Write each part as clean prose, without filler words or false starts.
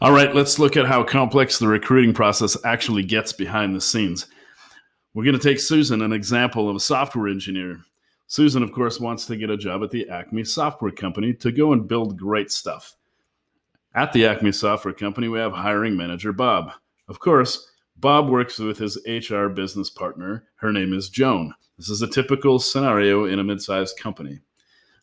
All right, let's look at how complex the recruiting process actually gets behind the scenes. We're going to take Susan, an example of a software engineer. Susan, of course, wants to get a job at the Acme Software Company to go and build great stuff. At the Acme Software Company, we have hiring manager Bob. Of course, Bob works with his HR business partner. Her name is Joan. This is a typical scenario in a mid-sized company.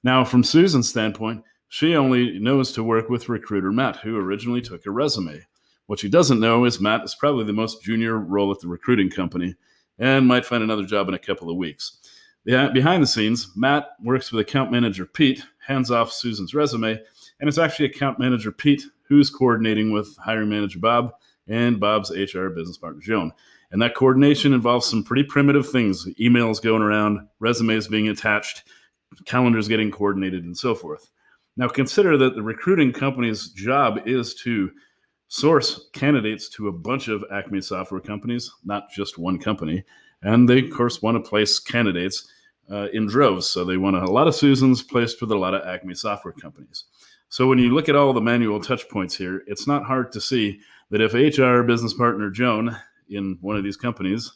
Now, from Susan's standpoint, she only knows to work with recruiter Matt, who originally took her resume. What she doesn't know is Matt is probably the most junior role at the recruiting company and might find another job in a couple of weeks. Behind the scenes, Matt works with account manager Pete, hands off Susan's resume, and it's actually account manager Pete who's coordinating with hiring manager Bob and Bob's HR business partner Joan. And that coordination involves some pretty primitive things: emails going around, resumes being attached, calendars getting coordinated, and so forth. Now, consider that the recruiting company's job is to source candidates to a bunch of Acme software companies, not just one company. And they, of course, want to place candidates in droves. So they want a lot of Susans placed with a lot of Acme software companies. So when you look at all the manual touch points here, it's not hard to see that if HR business partner Joan in one of these companies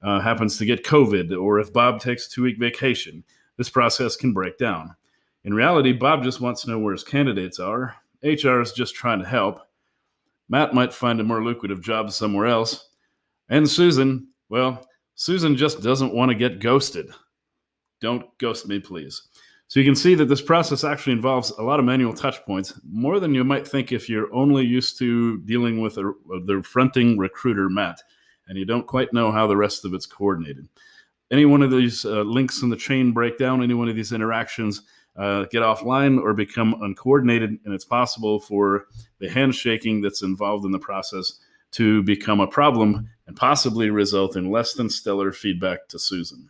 happens to get COVID, or if Bob takes a 2-week vacation, this process can break down. In reality, Bob just wants to know where his candidates are. HR is just trying to help. Matt might find a more lucrative job somewhere else. And Susan, well, Susan just doesn't want to get ghosted. Don't ghost me, please. So you can see that this process actually involves a lot of manual touch points, more than you might think if you're only used to dealing with the fronting recruiter, Matt, and you don't quite know how the rest of it's coordinated. Any one of these links in the chain break down, any one of these interactions get offline or become uncoordinated, and it's possible for the handshaking that's involved in the process to become a problem and possibly result in less than stellar feedback to Susan.